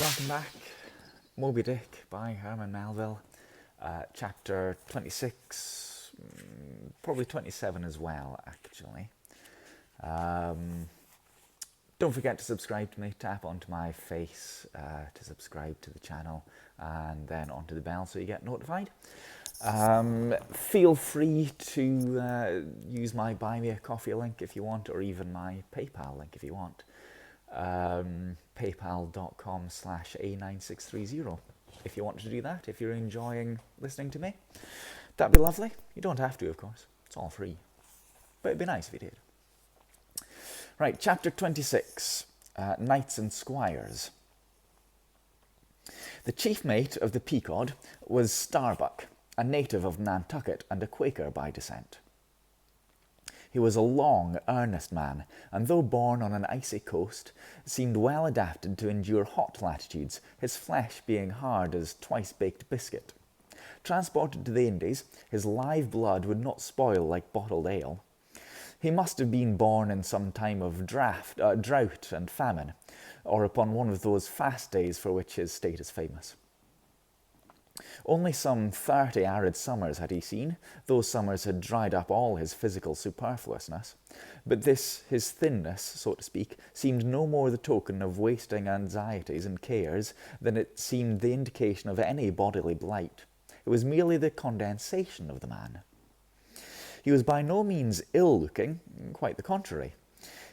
Welcome back. Moby Dick by Herman Melville. Chapter 26, probably 27 as well, actually. Don't forget to subscribe to me. Tap onto my face to subscribe to the channel, and then onto the bell so you get notified. Feel free to use my Buy Me a Coffee link if you want, or even my PayPal link if you want. PayPal.com/A9630 if you want to do that, if you're enjoying listening to me. That'd be lovely. You don't have to, of course. It's all free. But it'd be nice if you did. Right, chapter 26, Knights and Squires. The chief mate of the Pequod was Starbuck, a native of Nantucket and a Quaker by descent. He was a long, earnest man, and though born on an icy coast, seemed well adapted to endure hot latitudes, his flesh being hard as twice-baked biscuit. Transported to the Indies, his live blood would not spoil like bottled ale. He must have been born in some time of drought and famine, or upon one of those fast days for which his state is famous. Only some 30 arid summers had he seen. Those summers had dried up all his physical superfluousness. But this, his thinness, so to speak, seemed no more the token of wasting anxieties and cares than it seemed the indication of any bodily blight. It was merely the condensation of the man. He was by no means ill-looking, quite the contrary.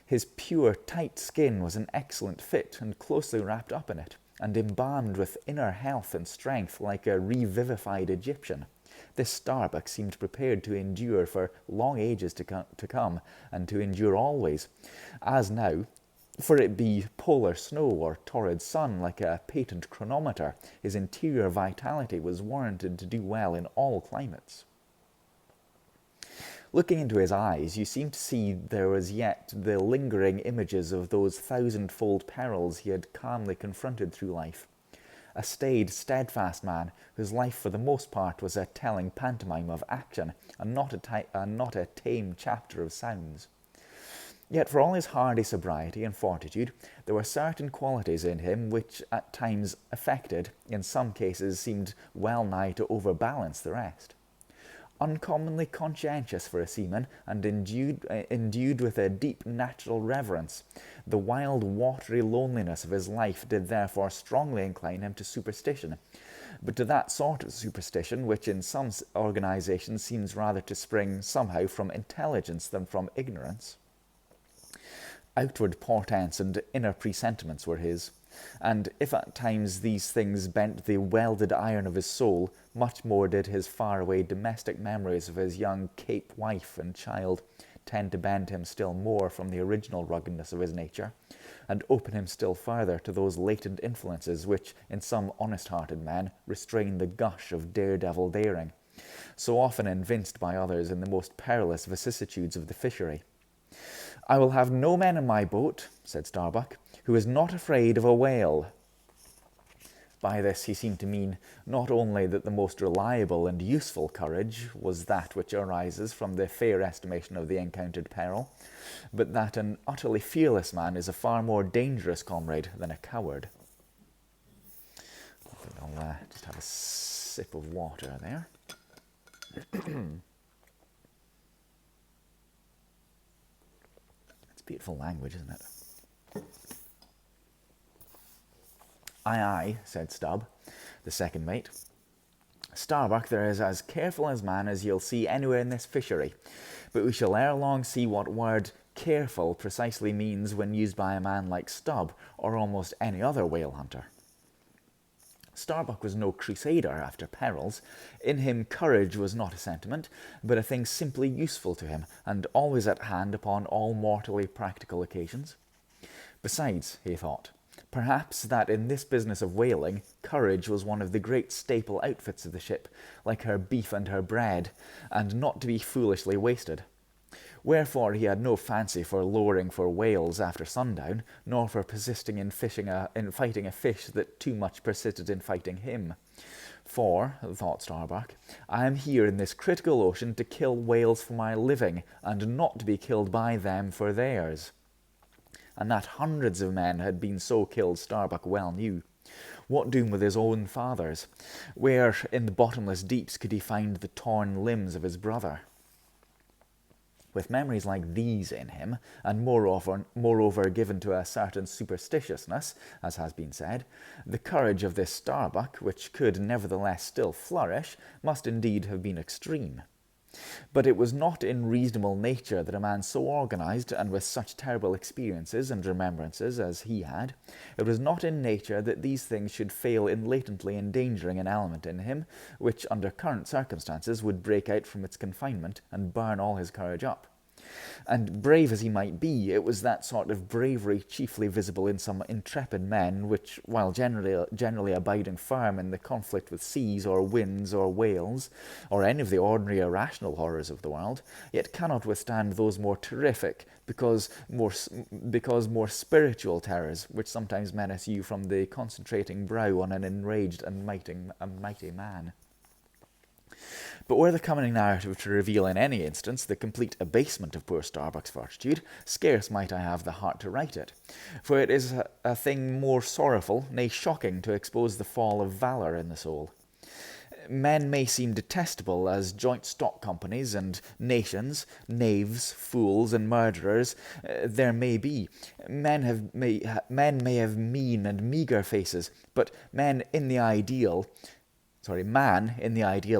His pure, tight skin was an excellent fit and closely wrapped up in it, and embalmed with inner health and strength like a revivified Egyptian. This Starbuck seemed prepared to endure for long ages to come, and to endure always, as now, for it be polar snow or torrid sun, like a patent chronometer, his interior vitality was warranted to do well in all climates. Looking into his eyes, you seemed to see there was yet the lingering images of those thousand-fold perils he had calmly confronted through life. A staid, steadfast man, whose life for the most part was a telling pantomime of action, and not a tame chapter of sounds. Yet for all his hardy sobriety and fortitude, there were certain qualities in him which at times affected, in some cases seemed well nigh to overbalance the rest. Uncommonly conscientious for a seaman, and endued with a deep natural reverence, the wild, watery loneliness of his life did therefore strongly incline him to superstition, but to that sort of superstition which in some organizations seems rather to spring somehow from intelligence than from ignorance. Outward portents and inner presentiments were his, and if at times these things bent the welded iron of his soul, much more did his far-away domestic memories of his young Cape wife and child tend to bend him still more from the original ruggedness of his nature, and open him still further to those latent influences which, in some honest-hearted men, restrain the gush of daredevil daring, so often evinced by others in the most perilous vicissitudes of the fishery. "I will have no man in my boat," said Starbuck, "who is not afraid of a whale." By this he seemed to mean not only that the most reliable and useful courage was that which arises from the fair estimation of the encountered peril, but that an utterly fearless man is a far more dangerous comrade than a coward. I think I'll just have a sip of water there. It's beautiful language, isn't it? "Aye, aye," said Stubb, the second mate. "Starbuck, there is as careful a man as you'll see anywhere in this fishery, but we shall ere long see what word 'careful' precisely means when used by a man like Stubb, or almost any other whale hunter." Starbuck was no crusader after perils. In him courage was not a sentiment, but a thing simply useful to him, and always at hand upon all mortally practical occasions. Besides, he thought, perhaps that in this business of whaling, courage was one of the great staple outfits of the ship, like her beef and her bread, and not to be foolishly wasted. Wherefore he had no fancy for lowering for whales after sundown, nor for persisting in fighting a fish that too much persisted in fighting him. For, thought Starbuck, I am here in this critical ocean to kill whales for my living, and not to be killed by them for theirs. And that hundreds of men had been so killed Starbuck well knew. What doom with his own father's? Where in the bottomless deeps could he find the torn limbs of his brother? With memories like these in him, and moreover given to a certain superstitiousness, as has been said, the courage of this Starbuck, which could nevertheless still flourish, must indeed have been extreme. But it was not in reasonable nature that a man so organized and with such terrible experiences and remembrances as he had, it was not in nature that these things should fail in latently endangering an element in him, which under current circumstances would break out from its confinement and burn all his courage up. And brave as he might be, it was that sort of bravery chiefly visible in some intrepid men, which, while generally abiding firm in the conflict with seas or winds or whales, or any of the ordinary irrational horrors of the world, yet cannot withstand those more terrific, because more spiritual terrors, which sometimes menace you from the concentrating brow on an enraged and mighty man. But were the coming narrative to reveal in any instance the complete abasement of poor Starbuck's fortitude, scarce might I have the heart to write it, for it is a thing more sorrowful, nay shocking, to expose the fall of valour in the soul. Men may seem detestable as joint stock companies and nations, knaves, fools, and murderers. There may be. Men may have mean and meagre faces, but man in the ideal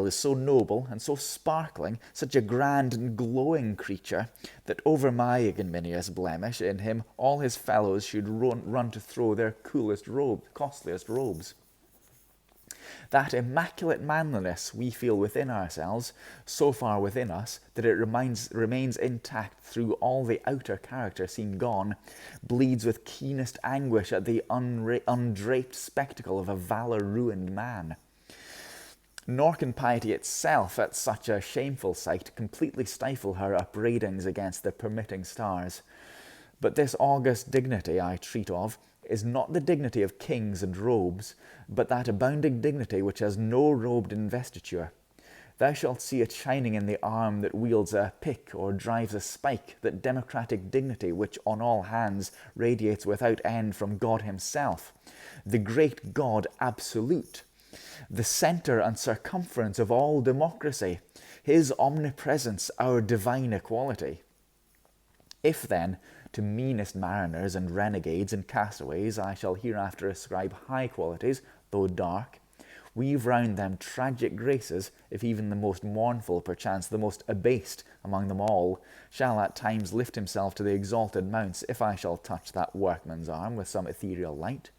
is so noble and so sparkling, such a grand and glowing creature, that over my ignominious blemish in him all his fellows should run to throw their costliest robes. That immaculate manliness we feel within ourselves, so far within us that it remains intact through all the outer character seem gone, bleeds with keenest anguish at the undraped spectacle of a valour-ruined man. Nor can piety itself, at such a shameful sight, completely stifle her upbraidings against the permitting stars. But this august dignity I treat of is not the dignity of kings and robes, but that abounding dignity which has no robed investiture. Thou shalt see it shining in the arm that wields a pick or drives a spike, that democratic dignity which on all hands radiates without end from God himself, the great God absolute, the centre and circumference of all democracy, his omnipresence our divine equality. If then, to meanest mariners and renegades and castaways I shall hereafter ascribe high qualities, though dark, weave round them tragic graces, if even the most mournful, perchance the most abased among them all, shall at times lift himself to the exalted mounts, if I shall touch that workman's arm with some ethereal light,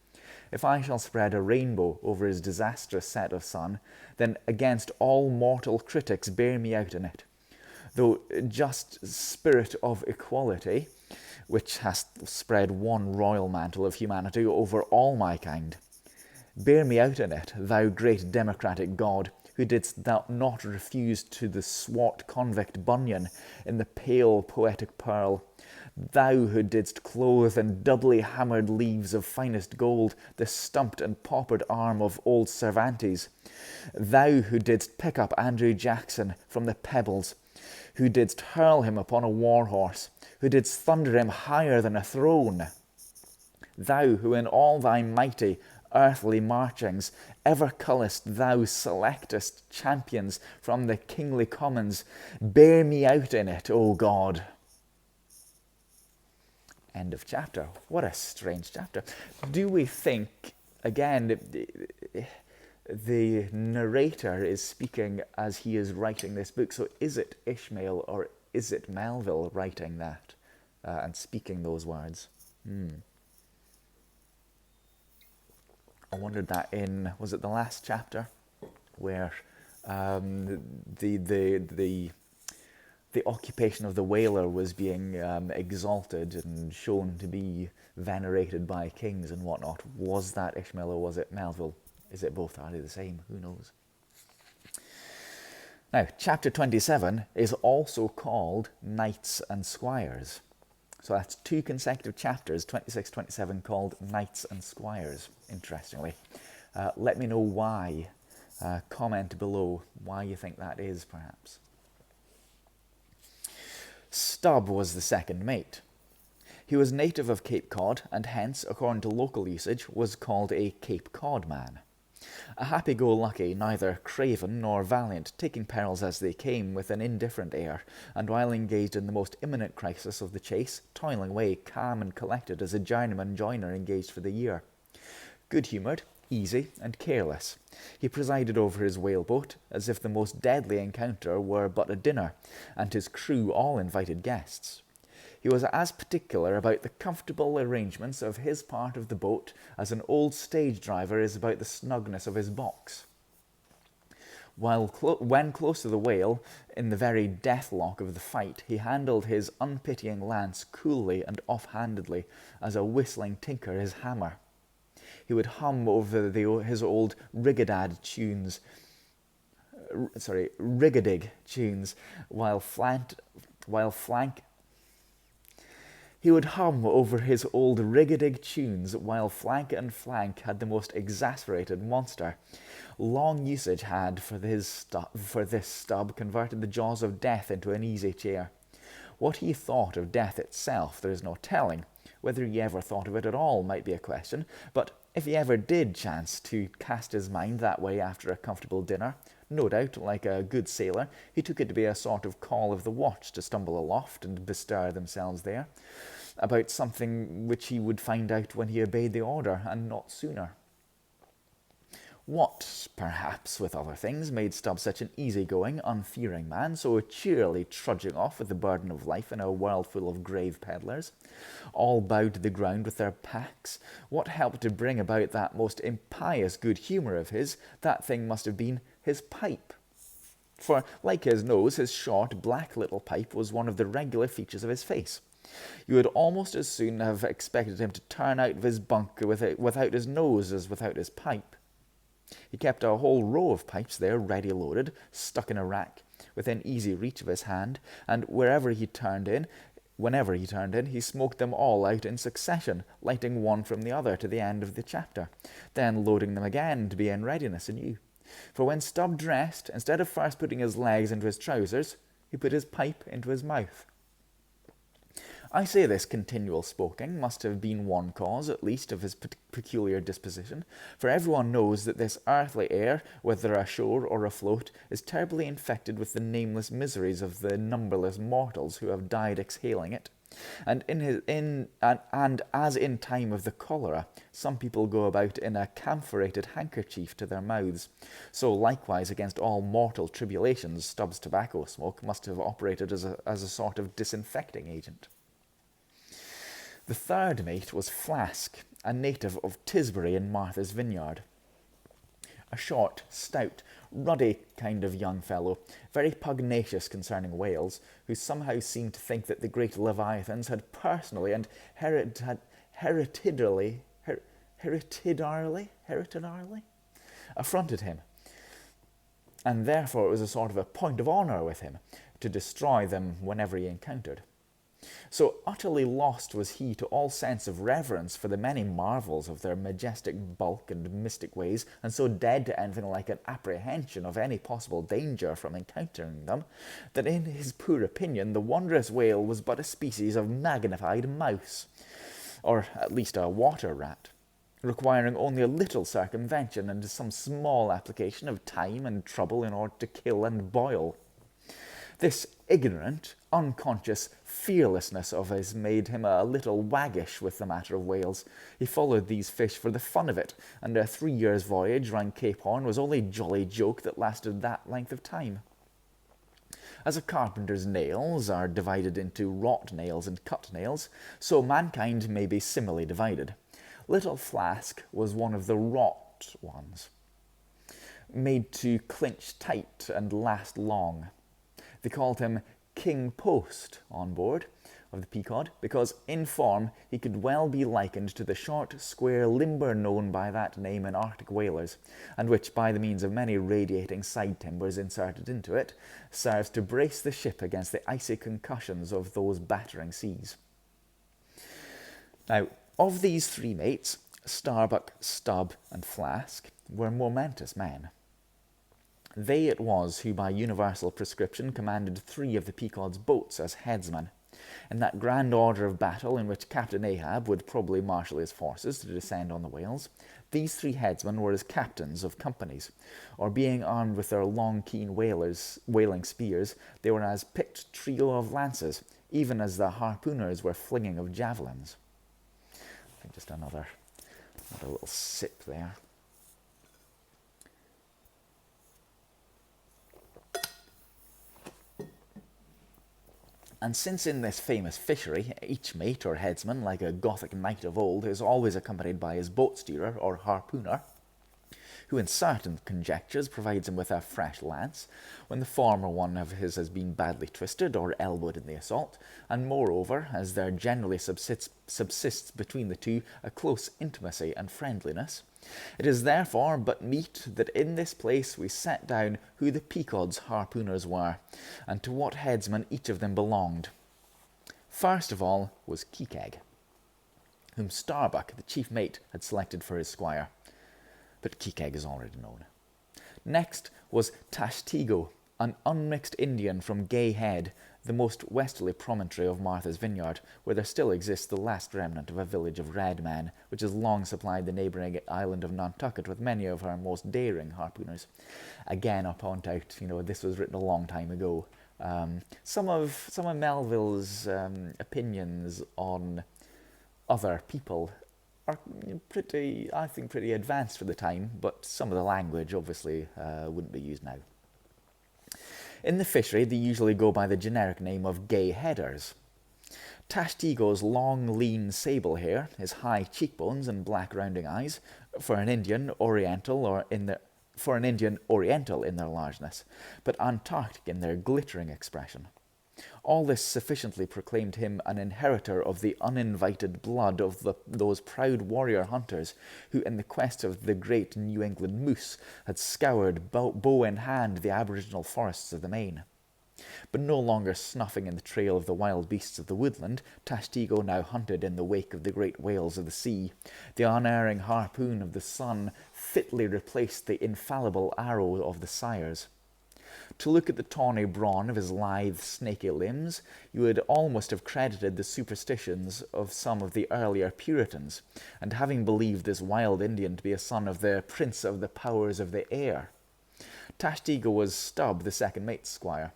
if I shall spread a rainbow over his disastrous set of sun, then against all mortal critics bear me out in it. Though just spirit of equality, which hast spread one royal mantle of humanity over all my kind, bear me out in it, thou great democratic God, who didst thou not refuse to the swart convict Bunyan in the pale poetic pearl, thou who didst clothe in doubly hammered leaves of finest gold the stumped and paupered arm of old Cervantes, thou who didst pick up Andrew Jackson from the pebbles, who didst hurl him upon a war horse, who didst thunder him higher than a throne, thou who in all thy mighty earthly marchings ever cullest thou selectest champions from the kingly commons, bear me out in it, O God. End of chapter. What a strange chapter. Do we think, again, the narrator is speaking as he is writing this book, so is it Ishmael or is it Melville writing that and speaking those words? I wondered that in, was it the last chapter, where the occupation of the whaler was being exalted and shown to be venerated by kings and whatnot. Was that Ishmael or was it Melville? Is it both? Are they the same? Who knows? Now, chapter 27 is also called Knights and Squires. So that's two consecutive chapters, 26, 27, called Knights and Squires, interestingly. Let me know why. Comment below why you think that is, perhaps. Stubb was the second mate. He was native of Cape Cod, and hence, according to local usage, was called a Cape Cod man. A happy-go-lucky, neither craven nor valiant, taking perils as they came with an indifferent air, and while engaged in the most imminent crisis of the chase, toiling away calm and collected as a journeyman joiner engaged for the year. Good-humoured, easy, and careless, he presided over his whaleboat as if the most deadly encounter were but a dinner, and his crew all invited guests. He was as particular about the comfortable arrangements of his part of the boat as an old stage driver is about the snugness of his box. When close to the whale, in the very deathlock of the fight, he handled his unpitying lance coolly and off-handedly, as a whistling tinker his hammer. He would hum over his old rigadig tunes, He would hum over his old rigadig tunes while flank and flank had the most exasperated monster. Long usage had, for this Stubb, converted the jaws of death into an easy chair. What he thought of death itself there is no telling. Whether he ever thought of it at all might be a question, but if he ever did chance to cast his mind that way after a comfortable dinner, no doubt, like a good sailor, he took it to be a sort of call of the watch to stumble aloft and bestir themselves there, about something which he would find out when he obeyed the order, and not sooner. What, perhaps, with other things, made Stubbs such an easy-going, unfearing man, so cheerily trudging off with the burden of life in a world full of grave pedlars, all bowed to the ground with their packs? What helped to bring about that most impious good humour of his? That thing must have been his pipe. For, like his nose, his short, black little pipe was one of the regular features of his face. You would almost as soon have expected him to turn out of his bunk without his nose as without his pipe. He kept a whole row of pipes there, ready loaded, stuck in a rack, within easy reach of his hand, and whenever he turned in, he smoked them all out in succession, lighting one from the other to the end of the chapter, then loading them again to be in readiness anew. For when Stubb dressed, instead of first putting his legs into his trousers, he put his pipe into his mouth. I say this continual smoking must have been one cause, at least, of his peculiar disposition, for everyone knows that this earthly air, whether ashore or afloat, is terribly infected with the nameless miseries of the numberless mortals who have died exhaling it. And as in time of the cholera, some people go about in a camphorated handkerchief to their mouths, so likewise against all mortal tribulations Stubbs' tobacco smoke must have operated as a sort of disinfecting agent. The third mate was Flask, a native of Tisbury in Martha's Vineyard. A short, stout, ruddy kind of young fellow, very pugnacious concerning whales, who somehow seemed to think that the great leviathans had personally and hereditarily affronted him, and therefore it was a sort of a point of honour with him to destroy them whenever he encountered. So utterly lost was he to all sense of reverence for the many marvels of their majestic bulk and mystic ways, and so dead to anything like an apprehension of any possible danger from encountering them, that in his poor opinion the wondrous whale was but a species of magnified mouse, or at least a water rat, requiring only a little circumvention and some small application of time and trouble in order to kill and boil. This ignorant, unconscious fearlessness of his made him a little waggish with the matter of whales. He followed these fish for the fun of it, and a 3 years' voyage round Cape Horn was only a jolly joke that lasted that length of time. As a carpenter's nails are divided into wrought nails and cut nails, so mankind may be similarly divided. Little Flask was one of the wrought ones, made to clinch tight and last long. They called him King Post on board of the Pequod, because in form he could well be likened to the short, square limber known by that name in Arctic whalers, and which, by the means of many radiating side timbers inserted into it, serves to brace the ship against the icy concussions of those battering seas. Now, of these three mates, Starbuck, Stubb, and Flask were momentous men. They it was who by universal prescription commanded 3 of the Pequod's boats as headsmen, In that grand order of battle in which Captain Ahab would probably marshal his forces to descend on the whales, these three headsmen were as captains of companies, or being armed with their long, keen whaling spears, they were as picked trio of lances, even as the harpooners were flinging of javelins. I think just another little sip there. And since in this famous fishery, each mate or headsman, like a Gothic knight of old, is always accompanied by his boat steerer or harpooner, who in certain conjectures provides him with a fresh lance, when the former one of his has been badly twisted or elbowed in the assault, and moreover, as there generally subsists between the two a close intimacy and friendliness, it is therefore but meet that in this place we set down who the Pequod's harpooners were, and to what headsman each of them belonged. First of all was Kekeg, whom Starbuck, the chief mate, had selected for his squire, but Kekeg is already known. Next was Tashtego, an unmixed Indian from Gay Head, the most westerly promontory of Martha's Vineyard, where there still exists the last remnant of a village of red men, which has long supplied the neighbouring island of Nantucket with many of her most daring harpooners. Again, I'll point out, this was written a long time ago. Some of Melville's opinions on other people are pretty advanced for the time, but some of the language obviously wouldn't be used now. In the fishery, they usually go by the generic name of gay headers. Tashtego's long, lean sable hair, his high cheekbones and black rounding eyes, for an Indian oriental in their largeness, but Antarctic in their glittering expression. All this sufficiently proclaimed him an inheritor of the uninvited blood of those proud warrior hunters who, in the quest of the great New England moose, had scoured bow in hand the aboriginal forests of the Main. But no longer snuffing in the trail of the wild beasts of the woodland, Tashtego now hunted in the wake of the great whales of the sea. The unerring harpoon of the sun fitly replaced the infallible arrow of the sires. To look at the tawny brawn of his lithe, snaky limbs, you would almost have credited the superstitions of some of the earlier Puritans, and having believed this wild Indian to be a son of the Prince of the Powers of the Air. Tashtego was Stubb, the second mate's squire.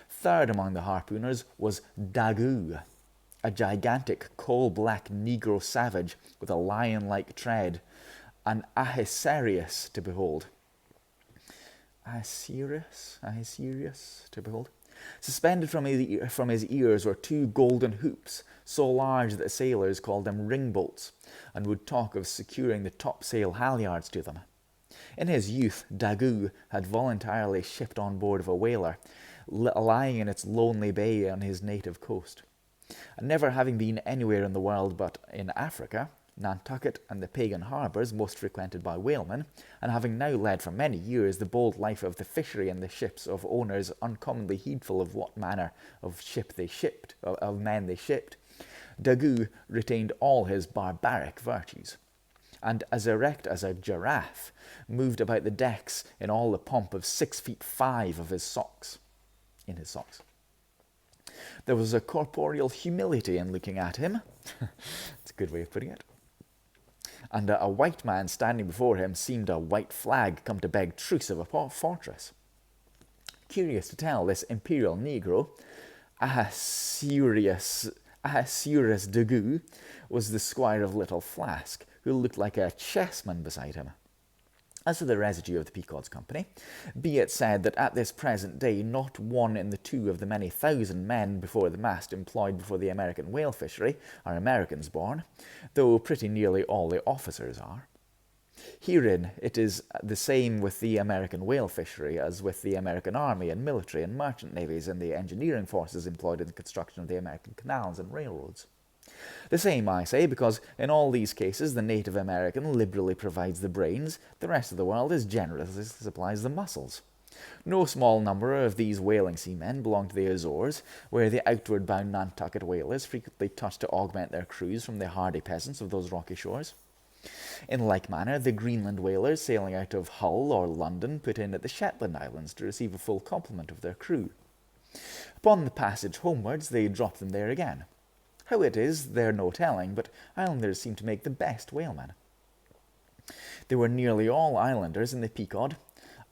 Third among the harpooners was Daggoo, a gigantic coal-black Negro savage with a lion-like tread, an Ahasuerus to behold. Ahasuerus to behold. Suspended from his ears were two golden hoops, so large that sailors called them ringbolts, and would talk of securing the topsail halyards to them. In his youth, Daggoo had voluntarily shipped on board of a whaler, lying in its lonely bay on his native coast. And never having been anywhere in the world but in Africa, Nantucket and the pagan harbours most frequented by whalemen, and having now led for many years the bold life of the fishery in the ships of owners uncommonly heedful of what manner of men they shipped, Daggoo retained all his barbaric virtues, and as erect as a giraffe, moved about the decks in all the pomp of 6'5" of his socks. There was a corporeal humility in looking at him. That's a good way of putting it. And a white man standing before him seemed a white flag come to beg truce of a fortress. Curious to tell, this imperial negro, Ahasuerus Daggoo, was the squire of Little Flask, who looked like a chessman beside him. As to the residue of the Pequod's company, be it said that at this present day not one in the two of the many thousand men before the mast employed before the American whale fishery are Americans born, though pretty nearly all the officers are. Herein it is the same with the American whale fishery as with the American army and military and merchant navies and the engineering forces employed in the construction of the American canals and railroads. The same, I say, because in all these cases the native American liberally provides the brains, the rest of the world as generously supplies the muscles. No small number of these whaling seamen belong to the Azores, where the outward-bound Nantucket whalers frequently touch to augment their crews from the hardy peasants of those rocky shores. In like manner, the Greenland whalers sailing out of Hull or London put in at the Shetland Islands to receive a full complement of their crew. Upon the passage homewards, they dropped them there again. How it is, they're no telling, but islanders seem to make the best whalemen. They were nearly all islanders in the Pequod,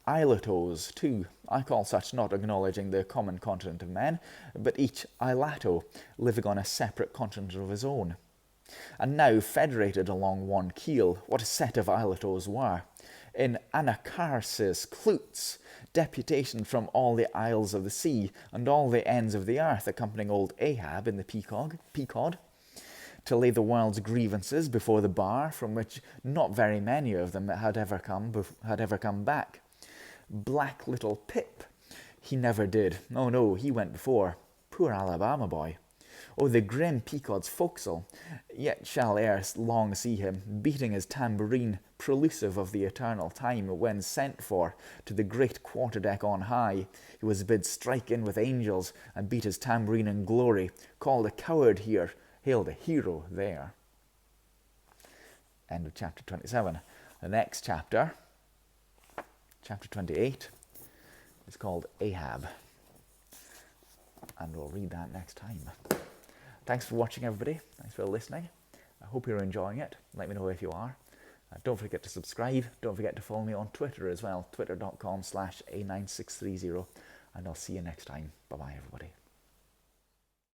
islatos too. I call such, not acknowledging the common continent of men, but each islato living on a separate continent of his own. And now federated along one keel, what a set of islatos were! In Anacharsis Cloots, deputation from all the isles of the sea and all the ends of the earth accompanying old Ahab in the Pequod, to lay the world's grievances before the bar, from which not very many of them had ever come back. Black little Pip, he never did. Oh no, he went before. Poor Alabama boy. Oh, the grim Pequod's forecastle, yet shall ere long see him, beating his tambourine, prelusive of the eternal time when sent for to the great quarterdeck on high. He was bid strike in with angels, and beat his tambourine in glory, called a coward here, hailed a hero there. End of chapter 27. The next chapter, chapter 28, is called Ahab, and we'll read that next time. Thanks for watching, everybody. Thanks for listening. I hope you're enjoying it. Let me know if you are. Don't forget to subscribe. Don't forget to follow me on Twitter as well, twitter.com/A9630. And I'll see you next time. Bye-bye, everybody.